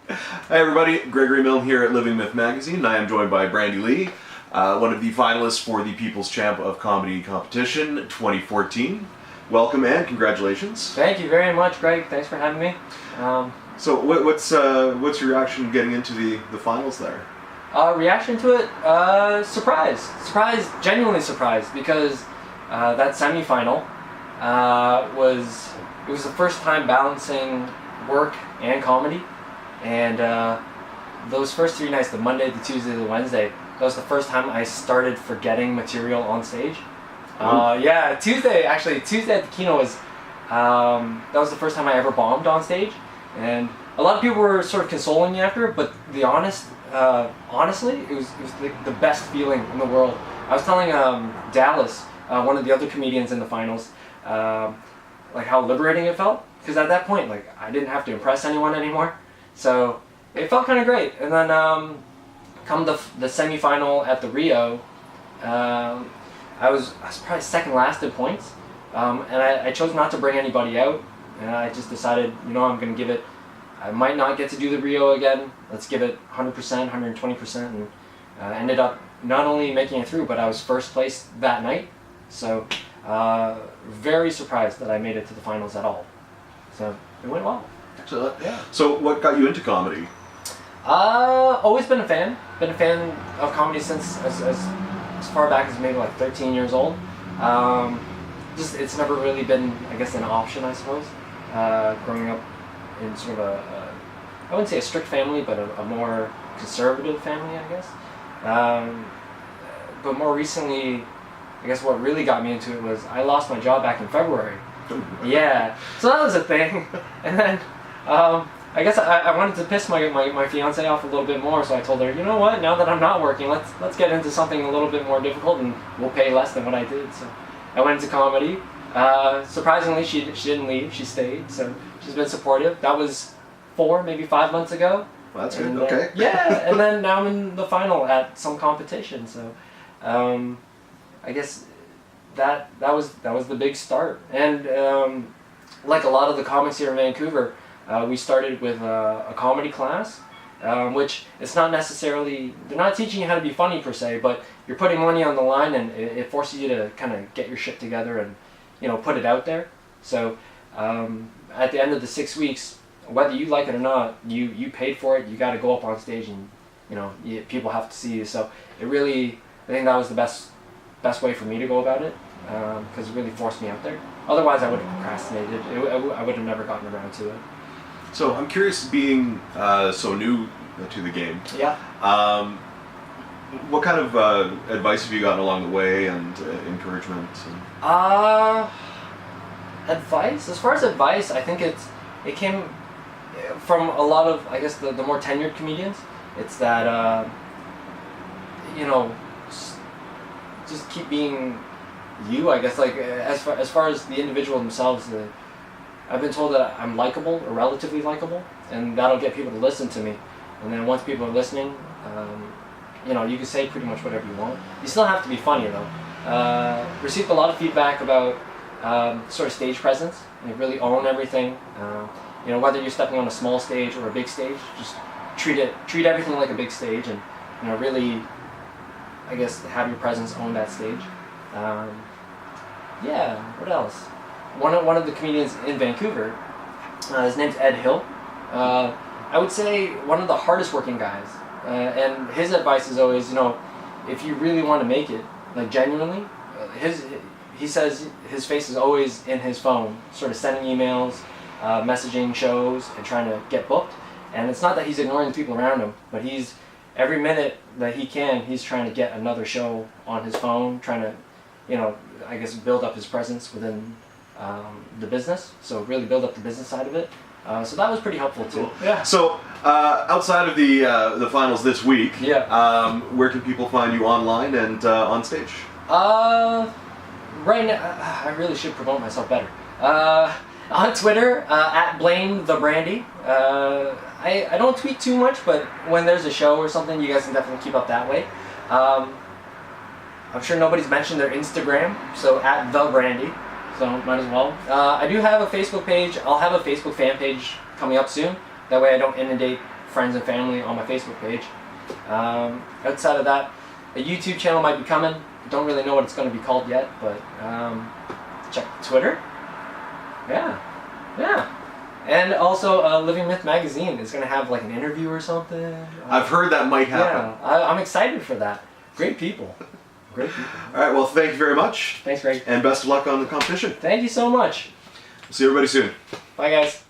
Hi everybody, Gregory Milne here at Living Myth Magazine, and I am joined by Brandy Lee, one of the finalists for the People's Champ of Comedy Competition 2014. Welcome and congratulations. Thank you very much, Greg. Thanks for having me. So what's your reaction getting into the finals there? Reaction to it? Surprised, genuinely surprised, because that semifinal was the first time balancing work and comedy. And those first 3 nights, the Monday, the Tuesday, the Wednesday, that was the first time I started forgetting material on stage. Yeah, Tuesday at the Kino was, that was the first time I ever bombed on stage. And a lot of people were sort of consoling me after, but honestly, it was the best feeling in the world. I was telling Dallas, one of the other comedians in the finals, like how liberating it felt. Because at that point, like, I didn't have to impress anyone anymore. So it felt kind of great. And then come the semifinal at the Rio, I was probably second last in points. And I chose not to bring anybody out. And I just decided, I'm going to give it, I might not get to do the Rio again. Let's give it 100%, 120%. And ended up not only making it through, but I was first place that night. So very surprised that I made it to the finals at all. So it went well. Excellent. Yeah. So what got you into comedy? Always been a fan. Been a fan of comedy since as far back as maybe like 13 years old. Just it's never really been, I guess, an option, I suppose. Growing up in sort of I wouldn't say a strict family, but a more conservative family, I guess. But more recently, I guess what really got me into it was I lost my job back in February. Yeah, so that was a thing. And then I guess I wanted to piss my fiance off a little bit more, so I told her, you know what, now that I'm not working, let's get into something a little bit more difficult and we'll pay less than what I did. So I went into comedy. Surprisingly, she didn't leave, she stayed, so she's been supportive. That was 4, maybe 5 months ago. Well, that's good, okay. Yeah, and then now I'm in the final at some competition, so I guess that was the big start. And like a lot of the comics here in Vancouver, we started with a comedy class, which it's not necessarily, they're not teaching you how to be funny per se, but you're putting money on the line, and it forces you to kind of get your shit together and put it out there. So at the end of the 6 weeks, whether you like it or not, you paid for it. You got to go up on stage, and people have to see you. So it really, I think that was the best way for me to go about it, because it really forced me out there. Otherwise, I would have procrastinated. I would have never gotten around to it. So I'm curious, being so new to the game. Yeah. What kind of advice have you gotten along the way, and encouragement? Advice? As far as advice, I think it came from a lot of, I guess, the more tenured comedians. It's that just keep being you, I guess. Like as far as the individual themselves, I've been told that I'm likable, or relatively likable, and that'll get people to listen to me. And then once people are listening, you can say pretty much whatever you want. You still have to be funny though. Received a lot of feedback about sort of stage presence. You really own everything. Whether you're stepping on a small stage or a big stage, just treat everything like a big stage, and really, I guess, have your presence own that stage. Yeah. What else? One of the comedians in Vancouver, his name's Ed Hill. I would say one of the hardest working guys. And his advice is always, if you really want to make it, like genuinely, he says his face is always in his phone, sort of sending emails, messaging shows, and trying to get booked. And it's not that he's ignoring the people around him, but every minute that he can, he's trying to get another show on his phone, trying to, I guess, build up his presence within the business. So really build up the business side of it. So that was pretty helpful too. Yeah. So outside of the finals this week, yeah. Where can people find you online and on stage? Right now, I really should promote myself better. On Twitter, at Blame the Brandy. I don't tweet too much, but when there's a show or something, you guys can definitely keep up that way. I'm sure nobody's mentioned their Instagram, so at the Brandy, so might as well. I do have a Facebook page. I'll have a Facebook fan page coming up soon. That way I don't inundate friends and family on my Facebook page. Outside of that, a YouTube channel might be coming. Don't really know what it's going to be called yet, but check Twitter. Yeah. And also, Living Myth magazine is going to have like an interview or something. I've heard that might happen. Yeah, I'm excited for that. Great people. Great people. All right, well, thank you very much. Thanks, Greg. And best of luck on the competition. Thank you so much. See everybody soon. Bye, guys.